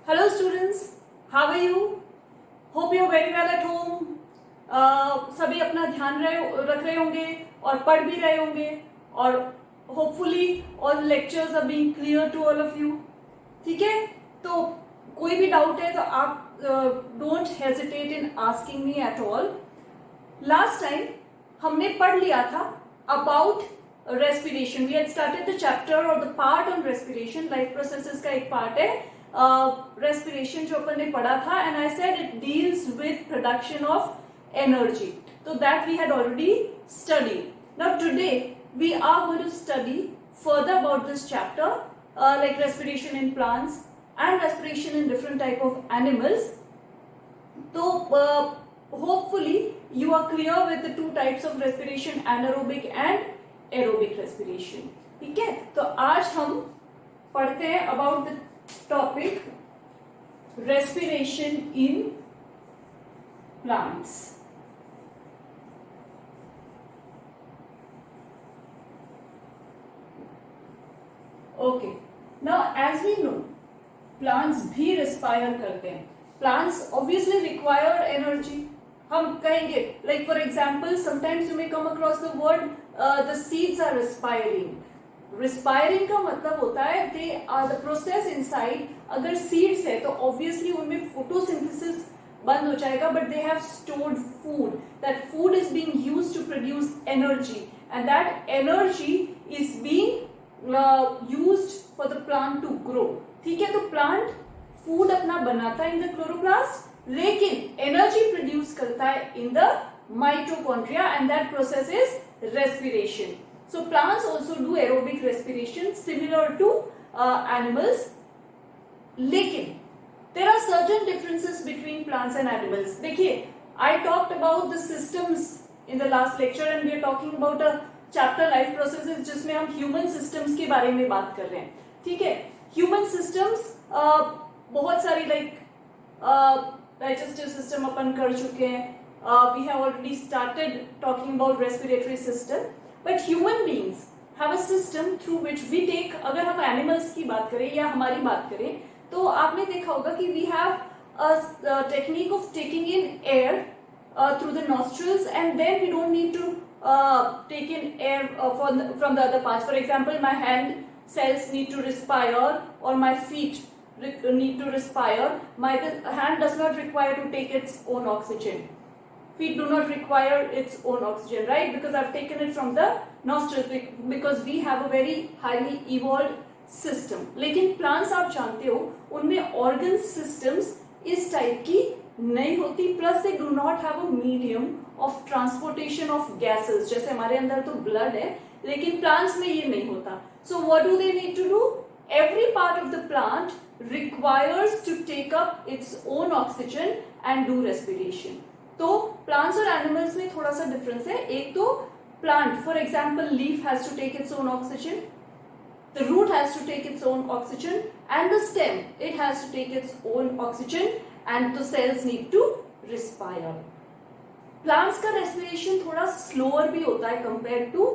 Hello students, how are you? Hope you are very well at home. सभी अपना ध्यान रख रहे होंगे और पढ़ भी रहे होंगे और hopefully all lectures are being clear to all of you. ठीक है, तो कोई भी डाउट है तो आप don't hesitate in asking me at all. Last time हमने पढ़ लिया था about respiration. We had started the chapter और the part on respiration. Life processes का एक पार्ट है रेस्पिरेशन जो अपन ने पढ़ा था, and I said it deals with production of energy. तो that we had already studied. Now today we are going to study further about this chapter, like respiration in plants and respiration in different type of animals. So hopefully you are clear with the two types of respiration, anaerobic and aerobic respiration. ठीक है, तो आज हम पढ़ते हैं about the topic respiration in plants. Okay, now as we know plants भी respire करते हैं. Plants obviously require energy. हम कहेंगे like for example sometimes you may come across the word the seeds are respiring. Respiring का मतलब होता है they are the process inside. अगर seeds है तो obviously उनमें photosynthesis बंद हो जाएगा, but they have stored food. That food is being used to produce energy, and that energy is being used for the plant to grow. ठीक है, तो plant food अपना बनाता है in the chloroplast, लेकिन energy produce करता है in the mitochondria, and that process is respiration. So plants also do aerobic respiration similar to animals. लेकिन there are certain differences between plants and animals. देखिए, I talked about the systems in the last lecture, and we are talking about a chapter life processes जिसमें हम human systems के बारे में बात कर रहे हैं. ठीक है, human systems बहुत सारी like digestive system अपन कर चुके हैं. We have already started talking about respiratory system. But human beings have a system through which we take, अगर हम animals की बात करें या हमारी बात करें, तो आपने देखा होगा कि we have a technique of taking in air through the nostrils, and then we don't need to take in air from the other parts. For example, my hand cells need to respire, or my feet need to respire. My hand does not require to take its own oxygen. Feet do not require its own oxygen, right? Because I've taken it from the nostrils, because we have a very highly evolved system. लेकिन plants आप जानते हो उनमें organ systems इस type की नहीं होती, plus they do not have a medium of transportation of gases. जैसे हमारे अंदर तो blood है, लेकिन plants में ये नहीं होता. So what do they need to do? Every part of the plant requires to take up its own oxygen and do respiration. तो plants और animals में थोड़ा सा difference है. एक तो plant, for example, leaf has to take its own oxygen, the root has to take its own oxygen, and the stem, it has to take its own oxygen, and the cells need to respire. Plants का respiration थोड़ा slower भी होता है compared to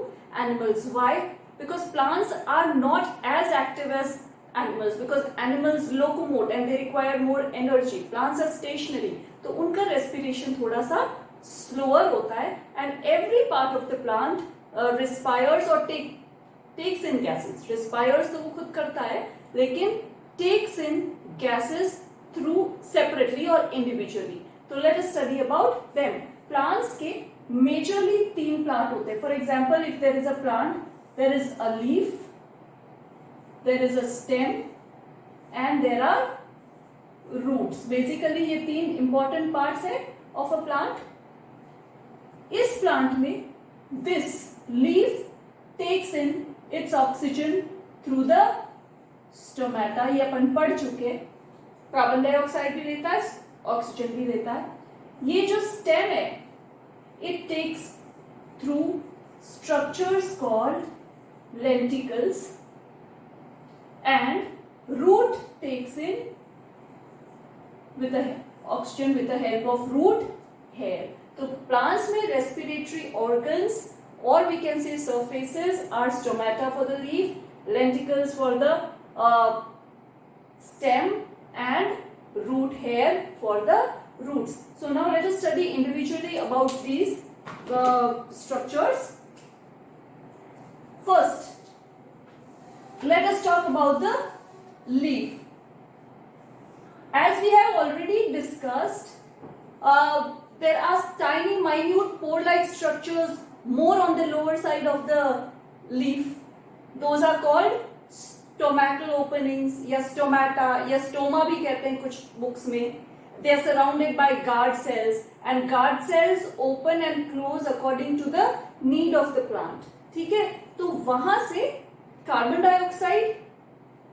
animals. Why? Because plants are not as active as animals, because animals locomote and they require more energy. Plants are stationary, तो उनका respiration थोड़ा सा slower होता है, and every part of the plant respires or takes in gases. Respires तो वो खुद करता है, लेकिन takes in gases through separately or individually. तो let us study about them. Plants के majorly 3 plant होते हैं. For example, if there is a plant, there is a leaf, there is a stem, and there are roots. Basically ये 3 important parts है of a plant. इस plant में this leaf takes in its oxygen through the stomata. ये अपन पढ़ चुके. Carbon dioxide भी लेता है, ऑक्सीजन भी लेता है. ये जो stem है, it takes through structures called lenticles, and root takes in with the oxygen with the help of root hair. So plants में respiratory organs, or we can say surfaces, are stomata for the leaf, lenticles for the stem, and root hair for the roots. So now let us study individually about these structures. First, let us talk about the leaf. As we have already discussed, there are tiny minute pore-like structures more on the lower side of the leaf. Those are called stomatal openings या stomata या stoma भी कहते हैं कुछ books में. They are surrounded by guard cells and guard cells open and close according to the need of the plant. ठीक है, तो वहां से कार्बन डाइऑक्साइड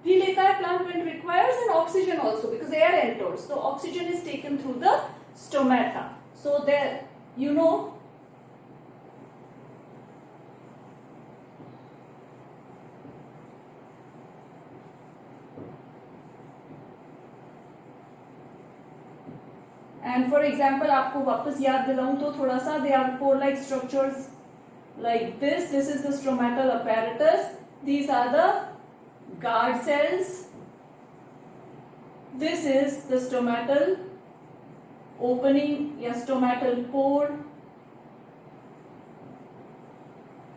भी लेता है plant when requires and oxygen also because air enters. So oxygen is taken through the stomata. So there, you know, and for example आपको वापस याद दिलाऊं तो थोड़ा सा they are pore like structures like this. This is the stomatal apparatus. These are the guard cells. This is the stomatal opening या stomatal pore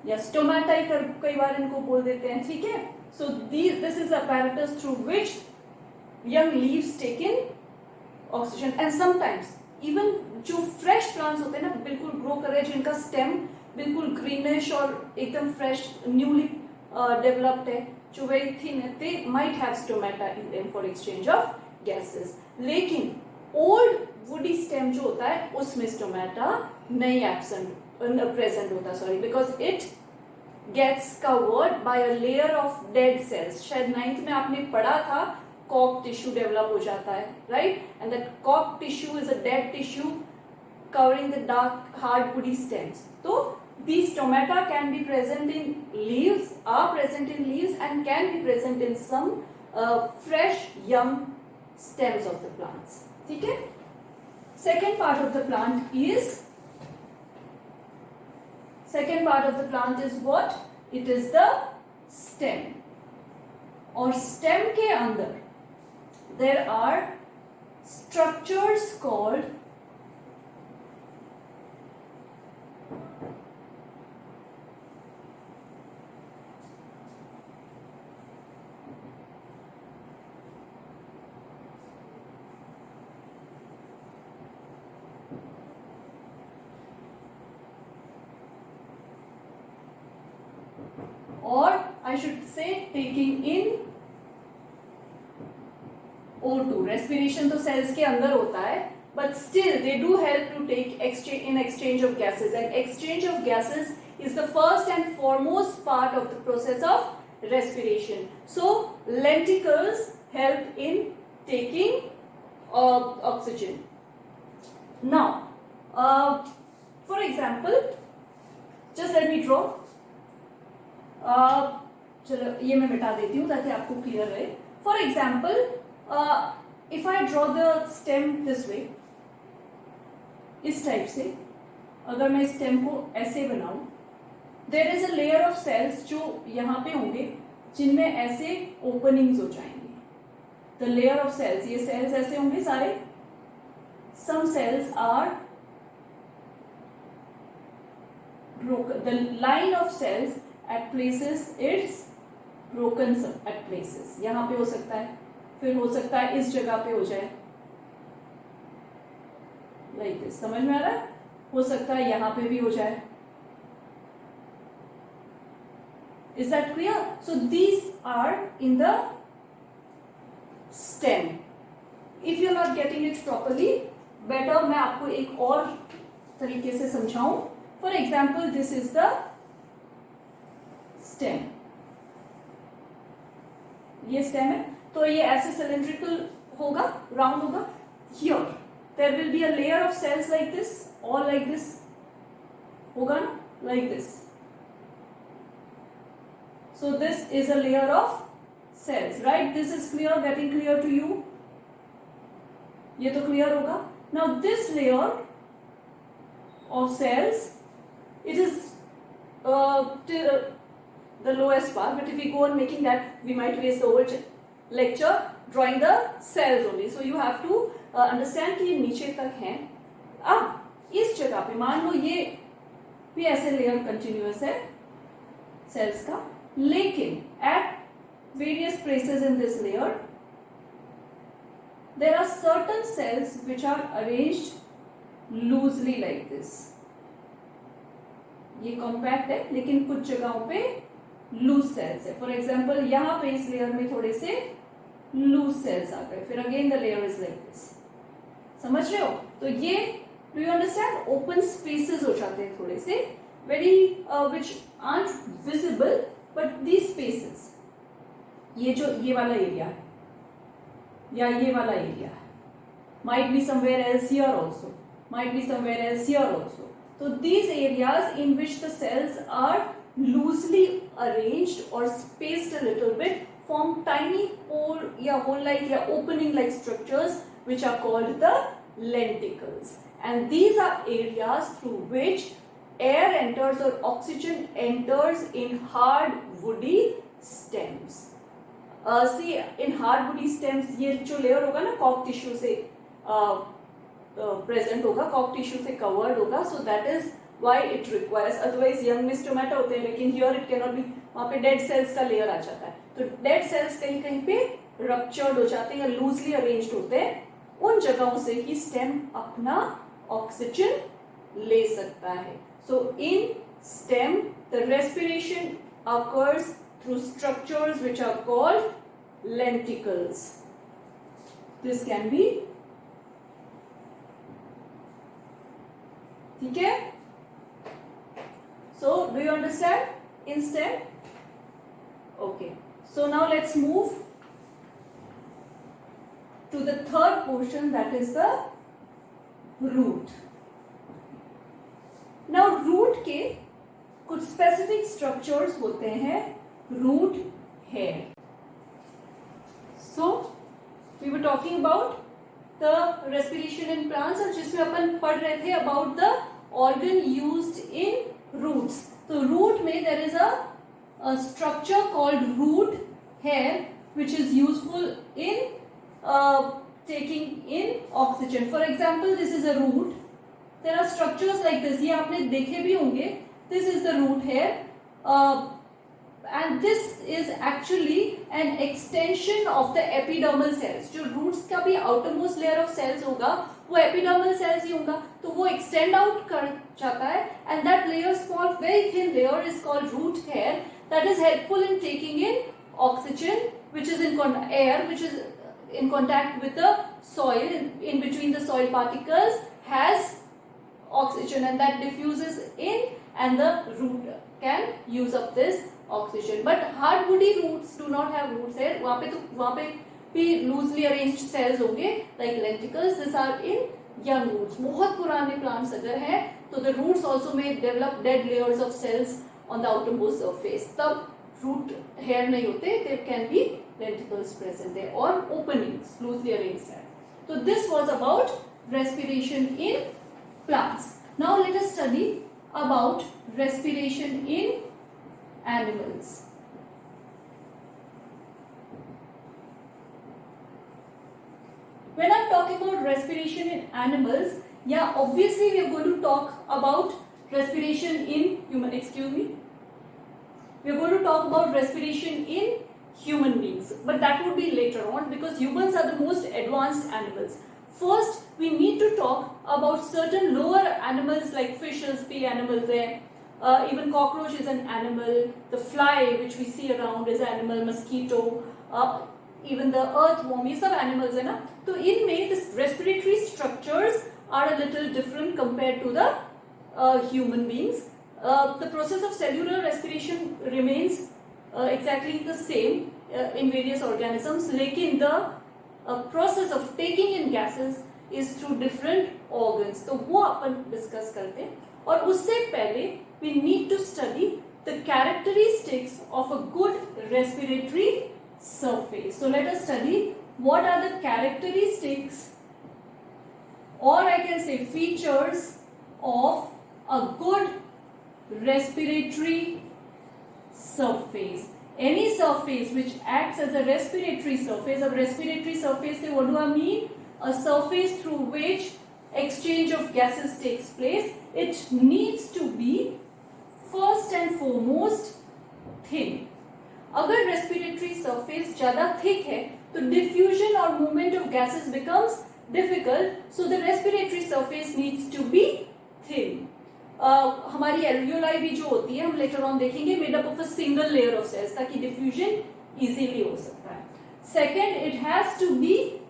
या stomata ही कई बार इनको बोल देते हैं. ठीक है, so this is the apparatus through which young leaves take in oxygen. And sometimes even जो फ्रेश प्लांट्स होते हैं ना, बिल्कुल ग्रो कर रहे हैं, जिनका स्टेम बिल्कुल ग्रीनिश और एकदम फ्रेश न्यूली डेवलप्ड है, जो वेरी थिन है, they might have stomata in them for exchange of gases. लेकिन ओल्ड वुडी स्टेम जो होता है उसमें स्टोमेटा नहीं प्रेजेंट होता, sorry, because it gets covered by a layer of dead cells. शायद 9th में आपने पढ़ा था कॉक टिश्यू डेवलप हो जाता है, राइट, एंड दैट कॉक tissue is a dead tissue covering the dark hard woody stems. तो these stomata can be present in leaves, are present in leaves and can be present in some fresh young stems of the plants. ठीक है, second part of the plant is what? It is the stem. और stem के अंदर there are structures called or I should say taking in O2. respiration तो cells के अंदर होता है, but still they do help to take exchange of gases, and exchange of gases is the first and foremost part of the process of respiration. So lenticles help in taking oxygen. Now for example, just let me draw. चलो ये मैं मिटा देती हूँ ताकि आपको clear रहे. For example, if I draw the stem this way, इस टाइप से अगर मैं स्टेम को ऐसे बनाऊं, there is a layer of cells जो यहाँ पे होंगे जिनमें ऐसे ओपनिंग्स हो जाएंगे. The layer of cells, ये cells ऐसे होंगे सारे. Some cells are broken. The line of cells at places it's broken at places. यहाँ पे हो सकता है, फिर हो सकता है इस जगह पे हो जाए like this. समझ में आ रहा है? हो सकता है यहाँ पे भी हो जाए. Is that clear? So these are in the stem. If you're not getting it properly, better मैं आपको एक और तरीके से समझाऊं. For example, this is the stem. ये stem है, तो ये ऐसे cylindrical होगा, round होगा. Here there will be a layer of cells like this, all like this होगा ना, like this. So this is a layer of cells, right? This is clear, getting clear to you? ये तो clear होगा. Now this layer of cells, it is till the lowest part, but if we go on making that, we might waste the whole lecture drawing the cells only. So you have to understand कि ये नीचे तक हैं. अब इस जगह पे मान लो ये भी ऐसे लेयर कंटिन्यूअस है सेल्स का, लेकिन at various places in this layer there are certain cells which are arranged loosely like this. ये कॉम्पैक्ट है लेकिन कुछ जगहों पे लूज सेल्स है. फॉर एग्जाम्पल यहां पे इस लेयर में थोड़े से लूज सेल्स आ गए, फिर again the layer is like this. समझ रहे हो? तो ये do you understand, open spaces हो जाते हैं थोड़े से, very which aren't visible but these spaces, ये जो ये वाला एरिया है या ये वाला एरिया है, might be somewhere else here also, might be somewhere else here also. So these areas in which the cells are loosely arranged or spaced a little bit form tiny pore या hole like या opening like structures which are called the lenticles, and these are areas through which air enters or oxygen enters in hard woody stems. See in hard woody stems ये जो layer होगा ना cork tissue से present होगा, Kock tissue से covered होगा. सो that is why it requires, otherwise young में stomata होते हैं लेकिन here it can not be, वहां पे डेड सेल्स का लेयर आ जाता है. तो डेड सेल्स कहीं कहीं पे रप्चर्ड हो जाते हैं या लूजली अरेंज्ड होते हैं, उन जगहों से ही स्टेम अपना ऑक्सीजन ले सकता है. So in stem the respiration occurs through structures which are called lenticles. This can be, ठीक है? So do you understand in STEM? Okay. So now let's move to the third portion, that is the root. Now root के कुछ specific structures होते हैं root hair. So we were talking about the respiration in plants, और जिसमें अपन पढ़ रहे थे about the organ used in roots. So root में there is a structure called root hair which is useful in taking in oxygen. For example, this is a root. There are structures like this. ये आपने देखे भी होंगे. This is the root hair. And this is actually an extension of the epidermal cells. जो roots का भी outermost layer of cells होगा वो epidermal cells ही होगा, तो वो extend out कर जाता है, and that layer, small very thin layer, is called root hair, that is helpful in taking in oxygen which is in air which is in contact with the soil, in between the soil particles has oxygen, and that diffuses in and the root can use up this oxygen. But hard woody roots do not have roots hair. वहाँ पे भी loosely arranged cells होंगे like lenticles. These are in young roots. बहुत पुराने plants अगर हैं तो the roots also may develop dead layers of cells on the outermost surface. तब root hair नहीं होते. There can be lenticles present there or openings, loosely arranged cells. So this was about respiration in plants. Now let us study about respiration in animals. When I'm talking about respiration in animals, yeah, obviously we are going to talk about respiration in human. Excuse me. We are going to talk about respiration in human beings, but that would be later on because humans are the most advanced animals. First, we need to talk about certain lower animals like fishes, pea animals there. Even cockroach is an animal. The fly which we see around is an animal. Mosquito, even the earthworm, ये सब animals है ना. तो इनमें the respiratory structures are a little different compared to the human beings. The process of cellular respiration remains exactly the same in various organisms, लेकिन the process of taking in gases is through different organs. तो वो अपन discuss करते हैं. और उससे पहले we need to study the characteristics of a good respiratory surface. So let us study what are the characteristics, or I can say features of a good respiratory surface. any surface which acts as a respiratory surface. अब respiratory surface से what do I mean? A surface through which exchange of gases takes place. It needs to be first and foremost thin. अगर respiratory surface ज़्यादा thick है तो diffusion or movement of gases becomes difficult. So the respiratory surface needs to be thin. हमारी alveoli भी जो होती है हम later on देखेंगे made up of a single layer of cells ताकि diffusion easily हो सकता है. Second, it has to be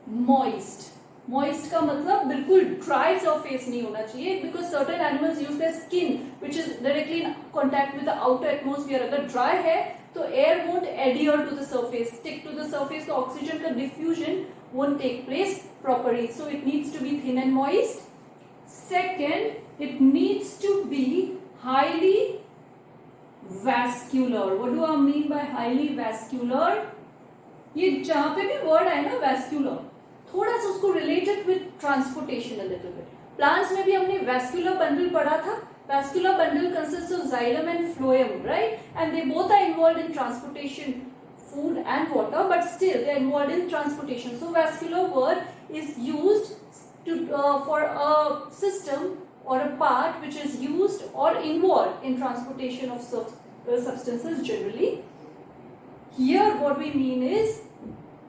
moist. Moist का मतलब बिल्कुल dry surface नहीं होना चाहिए because certain animals use their skin which is directly in contact with the outer atmosphere. अगर dry है तो air won't adhere to the surface, stick to the surface, तो oxygen का diffusion won't take place properly. So it needs to be thin and moist. Second, it needs to be highly vascular. What do I mean by highly vascular? ये जहाँ पे भी word है ना vascular, थोड़ा सा उसको related with transportation a little bit. Plants में भी हमने vascular bundle पढ़ा था. Vascular bundle consists of xylem and phloem, right? And they both are involved in transportation, food and water, but still they are involved in transportation. So vascular word is used to for a system or a part which is used or involved in transportation of substances generally. Here what we mean is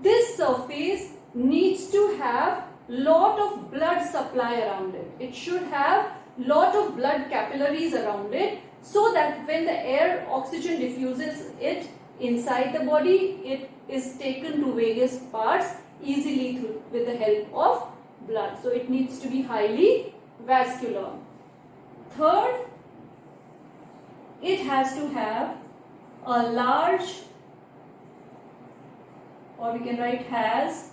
this surface needs to have lot of blood supply around it. It should have lot of blood capillaries around it so that when the air oxygen diffuses it inside the body, it is taken to various parts easily through with the help of blood. So it needs to be highly vascular. Third, it has to have a large, or we can write has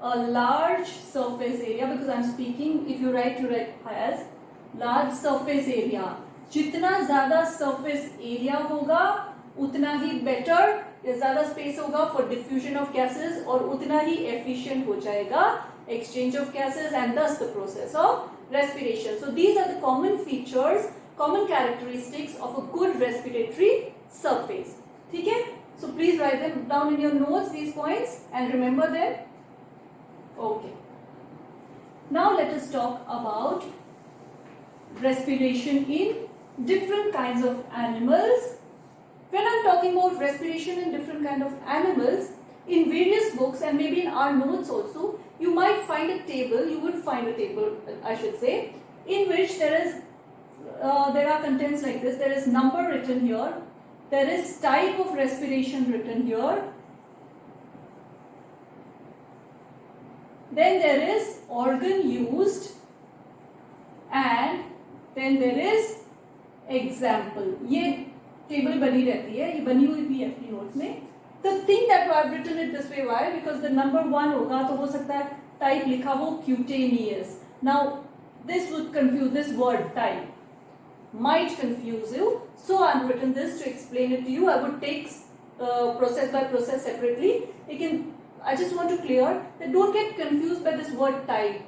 a large surface area, because I am speaking, if you write has large surface area. जितना ज़्यादा surface area होगा उतना ही better, या ज़्यादा space होगा for diffusion of gases और उतना ही efficient हो जाएगा exchange of gases and thus the process of respiration. So these are the common features, common characteristics of a good respiratory surface. ठीक है? So please write them down in your notes, these points, and remember them. Okay. Now let us talk about respiration in different kinds of animals. When I'm talking about respiration in different kind of animals, in various books and maybe in our notes also, you might find a table, you would find a table, I should say, in which there are contents like this. There is number written here, there is type of respiration written here, then there is organ used, and then there is example. ये table बनी रहती है, ये बनी हुई भी है अपनी नोट में. The thing that I have written it this way, why? Because the number 1 होगा तो हो सकता है type लिखा वो cutaneous. Now this would confuse, this word type might confuse you. So I have written this to explain it to you. I would take process by process separately. I just want to clear that don't get confused by this word type.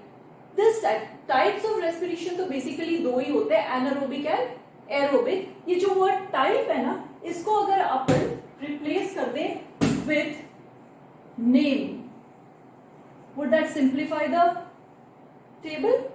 This types of respiration तो basically दो ही होते हैं, anaerobic and aerobic. ये जो word type है ना, इसको अगर अपन replace कर दें with name, would that simplify the table?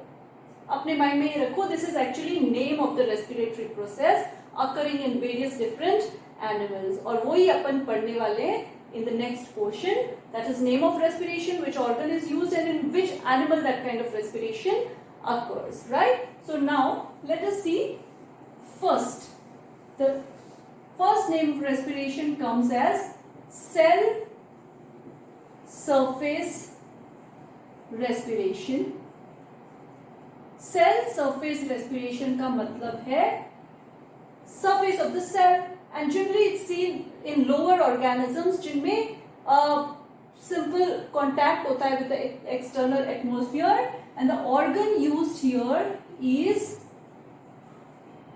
अपने mind में ये रखो, this is actually name of the respiratory process occurring in various different animals, और वही अपन पढ़ने वाले हैं in the next portion, that is name of respiration, which organ is used and in which animal that kind of respiration occurs, right? So now let us see first. The first name of respiration comes as cell surface respiration. Cell surface respiration का मतलब है surface of the cell, and generally it's seen in lower organisms जिनमें simple contact होता है with the external atmosphere, and the organ used here is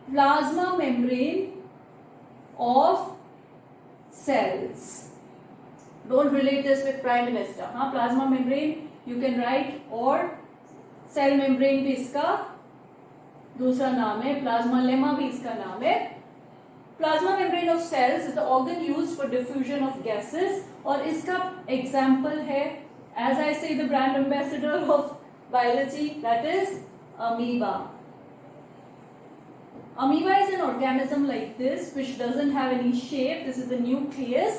plasma membrane of cells. Don't relate this with prime minister. हाँ, plasma membrane you can write, और cell membrane भी इसका दूसरा नाम है, plasma lemma भी इसका नाम है. Plasma membrane of cells is the organ used for diffusion of gases, और इसका एग्जाम्पल है, as I say, the brand ambassador of biology, that is amoeba. Amoeba is an organism like this which doesn't have any shape. This is the nucleus.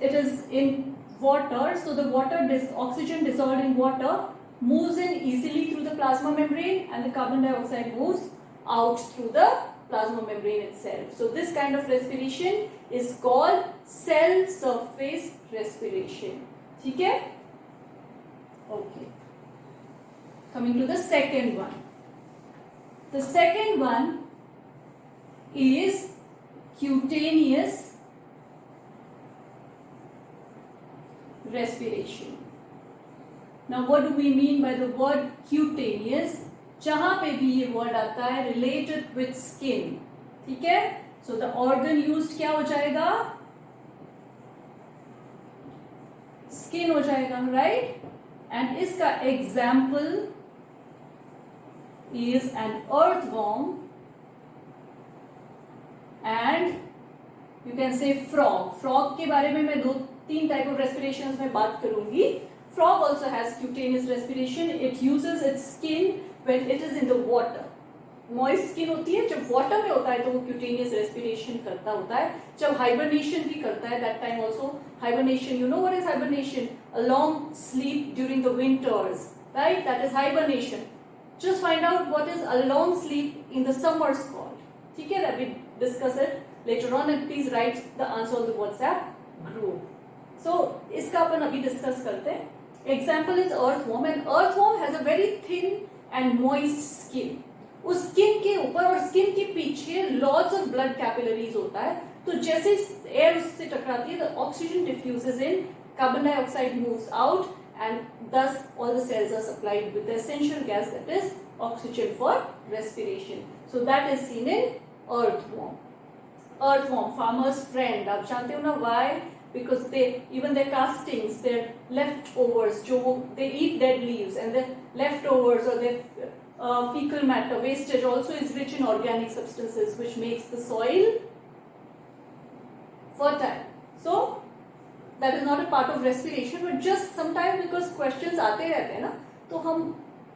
It is in water, so the water oxygen dissolved in water moves in easily through the plasma membrane, and the carbon dioxide moves out through the plasma membrane itself. So this kind of respiration is called cell surface respiration. ठीक है? Okay. Coming to the second one. The second one is cutaneous respiration. Now what do we mean by the word cutaneous? जहां पे भी ये word आता है related with skin, ठीक है? So the organ used क्या हो जाएगा? Skin हो जाएगा, right? And इसका example is an earthworm and you can say frog. Frog के बारे में मैं 2-3 type of respirations में बात करूंगी. Frog also has cutaneous respiration. It uses its skin when it is in the water. Moist skin होती है, जब water में होता है तो वो cutaneous respiration करता होता है. जब hibernation भी करता है, that time also hibernation. You know what is hibernation? A long sleep during the winters, right? That is hibernation. Just find out what is a long sleep in the summers called. ठीक है? That we discuss it later on, and please write the answer on the WhatsApp group. So इसका अपन अभी discuss करते हैं. Example is earthworm, and earthworm has a very thin and moist skin. उस skin के ऊपर और skin के पीछे lots of blood capillaries होता है. तो जैसे air उससे टकराती है, the oxygen diffuses in, carbon dioxide moves out, and thus all the cells are supplied with the essential gas, that is oxygen for respiration. So that is seen in earthworm. Earthworm, farmer's friend. आप जानते हो ना why? Because they, even their castings, their leftovers, they eat dead leaves, and their leftovers or their fecal matter, wastage also is rich in organic substances which makes the soil fertile. So that is not a part of respiration, but just sometimes because questions आते रहते हैं ना, तो हम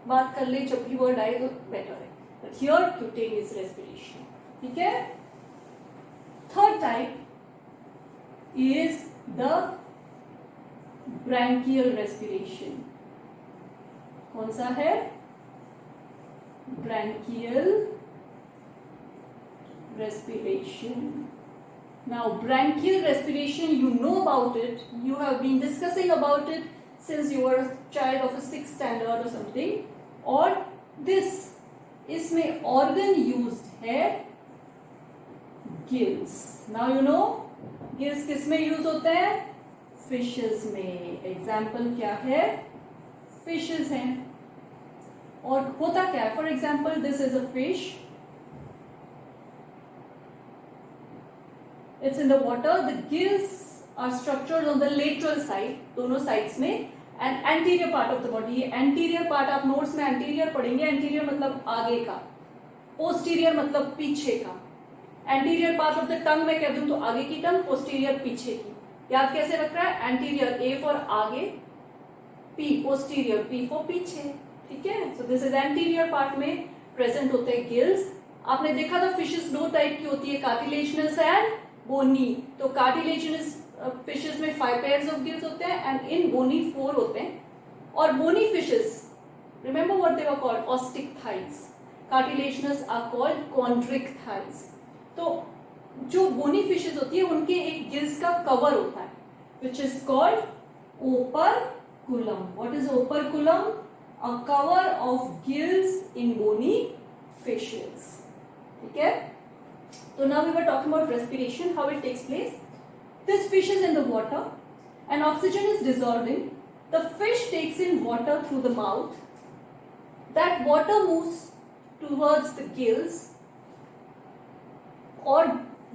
बात कर ले जब भी word आए तो better है. But here cutaneous respiration, ठीक है? Third type is the branchial respiration. कौन सा है? Branchial respiration. Now branchial respiration, you know about it, you have been discussing about it since you were a child of a 6th standard or something. और this, इसमें organ used है gills. Now you know gills किस में use होते हैं? Fishes में. Example क्या है? Fishes हैं. और होता क्या है? For example, this is a fish. It's in the water. The gills are structured on the lateral side, दोनों sides में, and anterior part of the body. ये anterior part आप notes में anterior पढ़ेंगे. Anterior मतलब आगे का, posterior मतलब पीछे का. Anterior part of the tongue में कह दूँ तो आगे की tongue, posterior पीछे की. याद कैसे रख रहा है? Anterior A for आगे, P posterior, P for पीछे. ठीक है? So this is anterior part में present होते हैं gills. आपने देखा था fishes 2 type की होती है, cartilaginous and bony. तो cartilaginous fishes में 5 pairs of gills होते हैं, and in bony 4 होते हैं. और bony fishes, remember what they were called? Ostick thighs. Cartilaginous are called chondric thighs. तो जो bony fishes होती है उनके एक gills का cover होता है, which is called operculum. What is operculum? A cover of gills in bony fishes. ठीक है? So now we were talking about respiration, how it takes place. This fish is in the water and oxygen is dissolved in. The fish takes in water through the mouth. That water moves towards the gills. और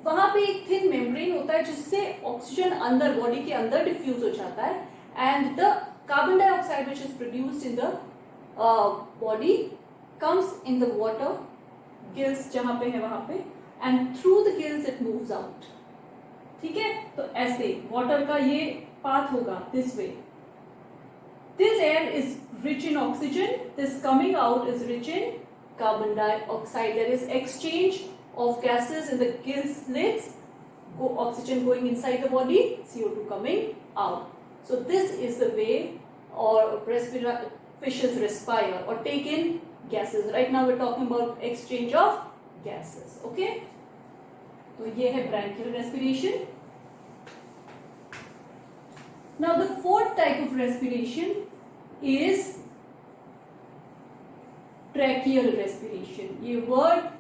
वहां पे एक thin membrane होता है जिससे oxygen अंदर body के अंदर डिफ्यूज हो जाता है, and the carbon dioxide which is produced in the body comes in the water, gills जहां पे है वहां पे, and through the gills it moves out. ठीक है, तो ऐसे वाटर का ये पाथ होगा this way. This air is rich in oxygen. This coming out is rich in carbon dioxide. There is exchange of gases in the gill slits. Oxygen going inside the body, CO2 coming out. So this is the way or fishes respire or take in gases. Right now we're talking about exchange of gases. Okay. तो ये है branchial respiration. Now the fourth type of respiration is tracheal respiration. ये word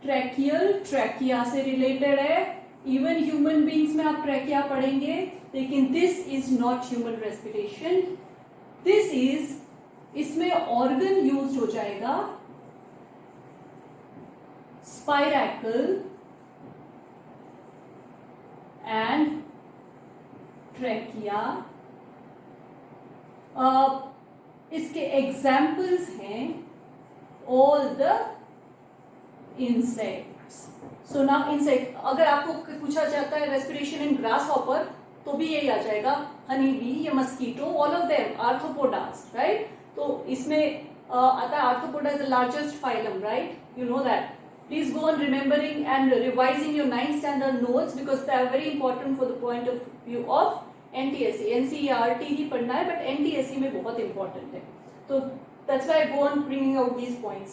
tracheal, trachea से related है. Even human beings में आप trachea पढ़ेंगे, लेकिन this is not human respiration. This is, इसमें organ used हो जाएगा spiracle and trachea. इसके एग्जाम्पल्स हैं all the insects. So now insect, अगर आपको पूछा जाता है respiration in grasshopper तो भी यही आ जाएगा, हनी बी या mosquito, all of them arthropodas, right? तो इसमें आता है arthropoda is the largest phylum, right? You know that. Please go on remembering and revising your 9th standard notes because they are very important for the point of view of NTSE. NCERT ही पढ़ना है but NTSE में बहुत important है. तो that's why I go on bringing out these points.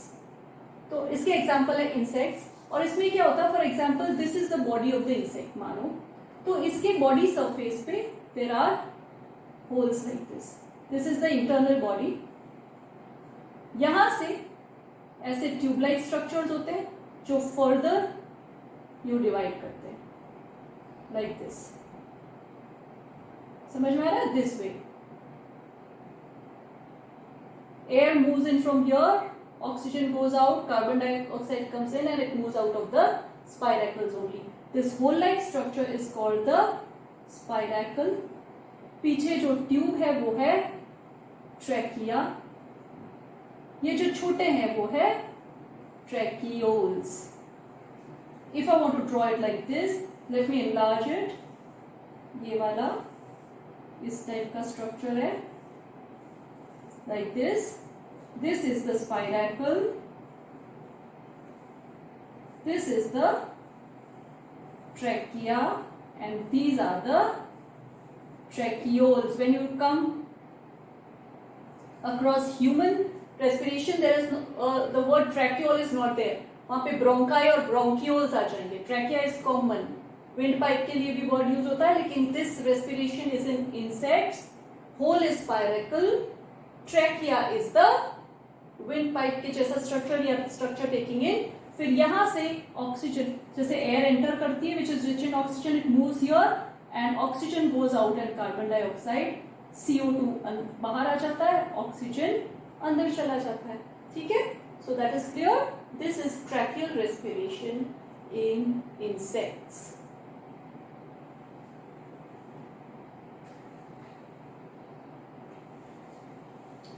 तो इसके example है insects और इसमें क्या होता है, for example this is the body of the insect मानो, तो इसके body surface पे there are holes like this. This is the internal body. यहाँ से ऐसे ट्यूब लाइक स्ट्रक्चर्स होते हैं जो फर्दर यू डिवाइड करते हैं लाइक दिस. समझ में आ रहा है? This way air moves in from here, oxygen goes out, carbon dioxide comes in and it moves out of the spiracles only. This hole like structure is called the spiracle. पीछे जो tube है वो है trachea. ये जो छोटे हैं वो है tracheoles. If I want to draw it like this, let me enlarge it. ये वाला इस टाइप का स्ट्रक्चर है like this. This is the spiracle. This is the trachea and these are the tracheoles. When you come across human respiration, there is the word tracheole is not there. वहाँ पे bronchi और bronchioles आ जाएंगे. Trachea is common. Windpipe के लिए भी word use होता है, लेकिन this respiration is in insects. Hole is spiracle. Trachea is the windpipe के जैसा structure या structure taking in. फिर यहाँ से oxygen, जैसे air enter करती है, which is rich in oxygen, it moves here and oxygen goes out and carbon dioxide, CO2 बाहर आ जाता है, oxygen अंदर चला जाता है. ठीक है? So that is clear. This is tracheal respiration in insects.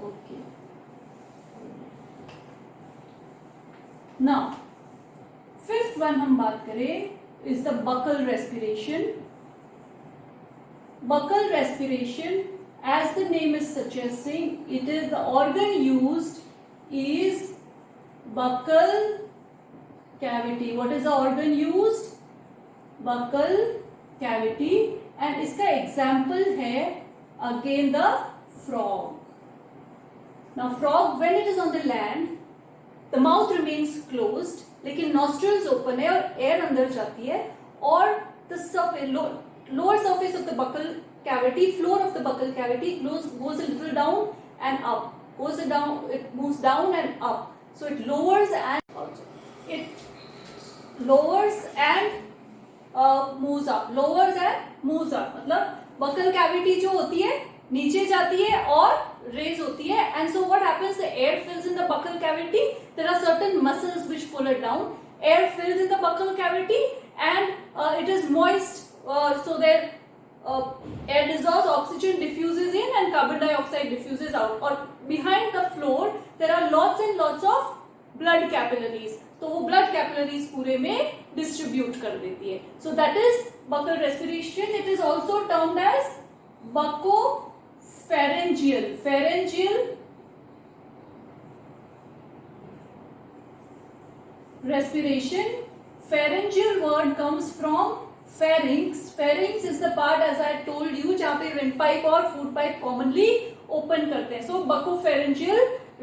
Okay. Now, fifth one हम बात करें is the buccal respiration. Buccal respiration, as the name is suggesting, it is the organ used is buccal cavity. What is the organ used? Buccal cavity. And इसका example है again the frog. Now frog, when it is on the land, the mouth remains closed, लेकिन nostrils open है और air अंदर जाती है और the lower surface of the buccal cavity, floor of the buccal cavity goes a little down and up. It moves down and up. So it lowers and also it lowers and moves up. Lowers and moves up. मतलब buccal cavity जो होती है नीचे जाती है और raise होती है. And so what happens? The air fills in the buccal cavity. There are certain muscles which pull it down. Air fills in the buccal cavity and it is moist. So there air dissolves, oxygen diffuses in and carbon dioxide diffuses out. Or behind the floor there are lots and lots of blood capillaries, तो वो blood capillaries पूरे में distribute कर देती है. So that is buccal respiration. It is also termed as buccopharyngeal. Pharyngeal respiration. Pharyngeal word comes from pharynx. Pharynx is the part, as I told you, जहाँ पे windpipe और food pipe commonly open करते हैं. So bacopharyngeal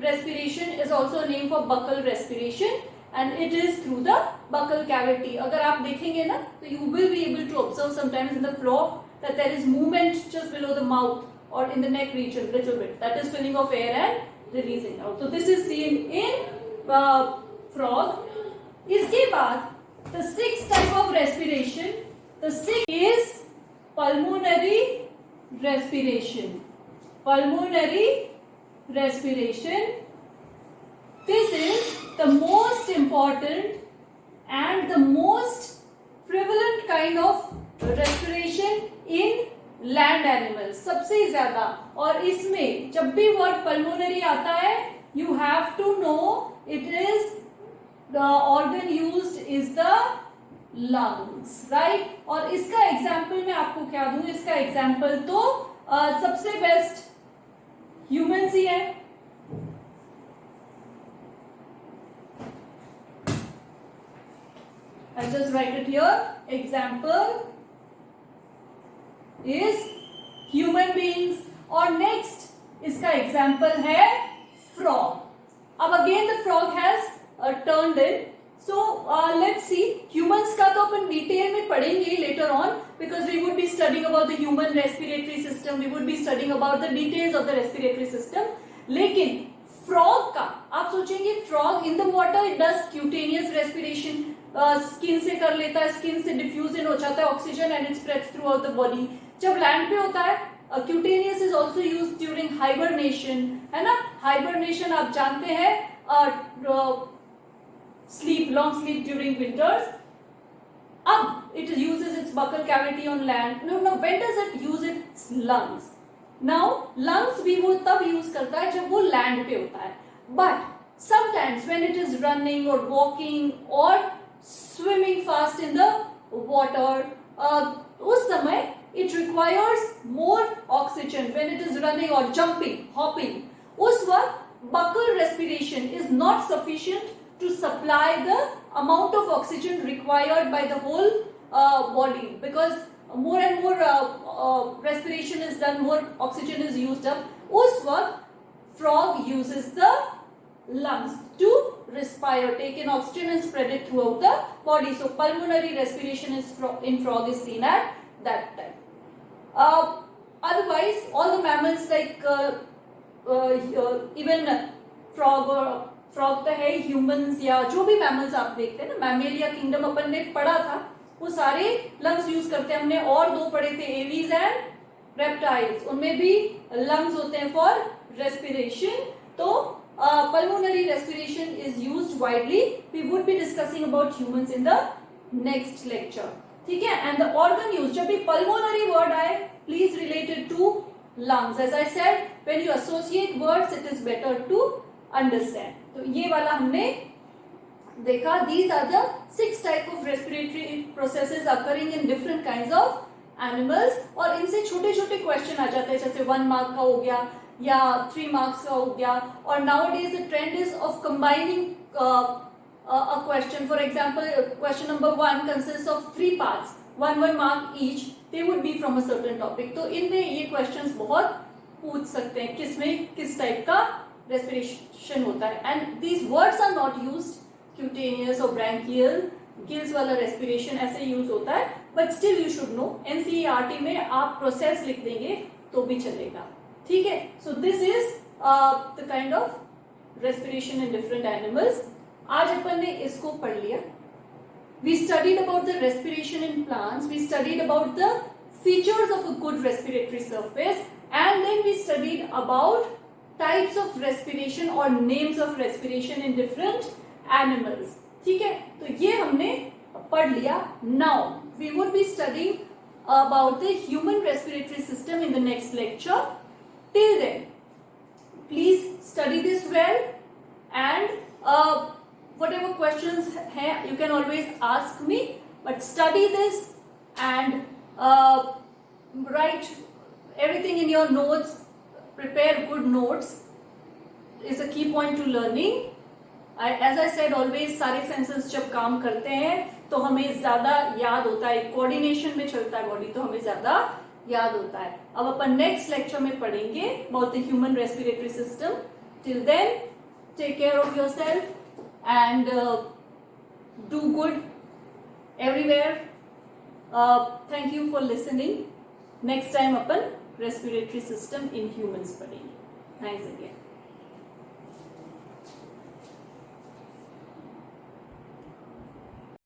respiration is also a name for buccal respiration and it is through the buccal cavity. अगर आप देखेंगे ना तो you will be able to observe sometimes in the floor that there is movement just below the mouth or in the neck region little bit. That is filling of air and releasing out. So this is seen in frog. इसके बाद the sixth type of respiration, the sixth is pulmonary respiration. Pulmonary respiration. This is the most important and the most prevalent kind of respiration in land animals. सबसे ज्यादा. और इसमें जब भी word pulmonary आता है, you have to know it is the organ used is the lungs, right? और इसका एग्जाम्पल मैं आपको क्या दूं? इसका एग्जाम्पल तो सबसे बेस्ट ह्यूमंस ही है. I'll just write it here. Example is human beings. और next इसका एग्जाम्पल है frog. अब again the frog has turned in. So let's see. Humans का तो अपन डिटेल में पढ़ेंगे later on because we would be studying about the human respiratory system. We would be studying about the details of the respiratory system. लेकिन frog का आप सोचेंगे frog in the water it does cutaneous respiration. Skin से कर लेता है, skin से diffuse इन हो जाता है oxygen and it spreads through out the body. जब लैंड पे होता है cutaneous is also use during hibernation, है ना. हाइबरनेशन आप जानते हैं sleep, long sleep during winters. It uses its buccal cavity on land. No, when does it use its lungs? Now, lungs भी वो तब use करता है जब वो land पे होता है. But sometimes when it is running or walking or swimming fast in the water, उस समय it requires more oxygen when it is running or jumping, hopping. उस वक्त buccal respiration is not sufficient to supply the amount of oxygen required by the whole body because more and more respiration is done, more oxygen is used up. उस वक्त frog uses the lungs to respire, take in oxygen and spread it throughout the body. So pulmonary respiration is in frog is seen at that time. Otherwise, all the mammals like even frog or frog तो है humans या जो भी mammals आप देखते हैं ना, Mammalia kingdom अपन ने पढ़ा था, वो सारे लंग्स यूज करते हैं. हमने और दो पढ़े थे एवीज एंड रेप्टाइल्स, उनमें भी लंग्स होते हैं फॉर रेस्पिरेशन. तो pulmonary respiration is used widely. We would be discussing about humans in the next lecture. ठीक है. एंड द ऑर्गन यूज, जब भी पल्मोनरी वर्ड आए please related to lungs. As I said, when you associate words it is better to understand. तो ये वाला हमने देखा. These are the 6 type of respiratory processes occurring in different kinds of animals. और इनसे छोटे छोटे क्वेश्चन आ जाते हैं, जैसे 1 मार्क का हो गया या 3 मार्क्स का हो गया. और nowadays the trend is of combining a question. For example, question number 1 consists of 3 parts, 1 mark each. They would be from a certain topic. तो इनमें ये क्वेश्चंस बहुत पूछ सकते हैं किसमें किस टाइप का रेस्पिरेशन होता है. And these words are not used, cutaneous और ब्रैंकियल, गिल्स वाला रेस्पिरेशन ऐसे यूज होता है. But still you should know, NCERT में आप प्रोसेस लिख देंगे तो भी चलेगा. ठीक है. So this is the kind of respiration in different animals. आज अपन ने इसको पढ़ लिया. We studied about the respiration in plants, we studied about the features of a good respiratory surface, and then we studied about types of respiration or names of respiration in different animals. ठीक है. तो ये हमने पढ़ लिया. Now we would be studying about the human respiratory system in the next lecture. Till then, please study this well and always ask me, but study this and write everything in your notes. Prepare good notes is a key point to learning. As I said always, सारे senses जब काम करते हैं तो हमें ज्यादा याद होता है, कोऑर्डिनेशन में चलता है बॉडी, तो हमें ज्यादा याद होता है. अब अपन नेक्स्ट लेक्चर में पढ़ेंगे about the human respiratory system. Till then take care of yourself and do good everywhere. Thank you for listening. Next time अपन रेस्पिरेटरी सिस्टम इन ह्यूमंस पढ़ेंगे. Thanks again.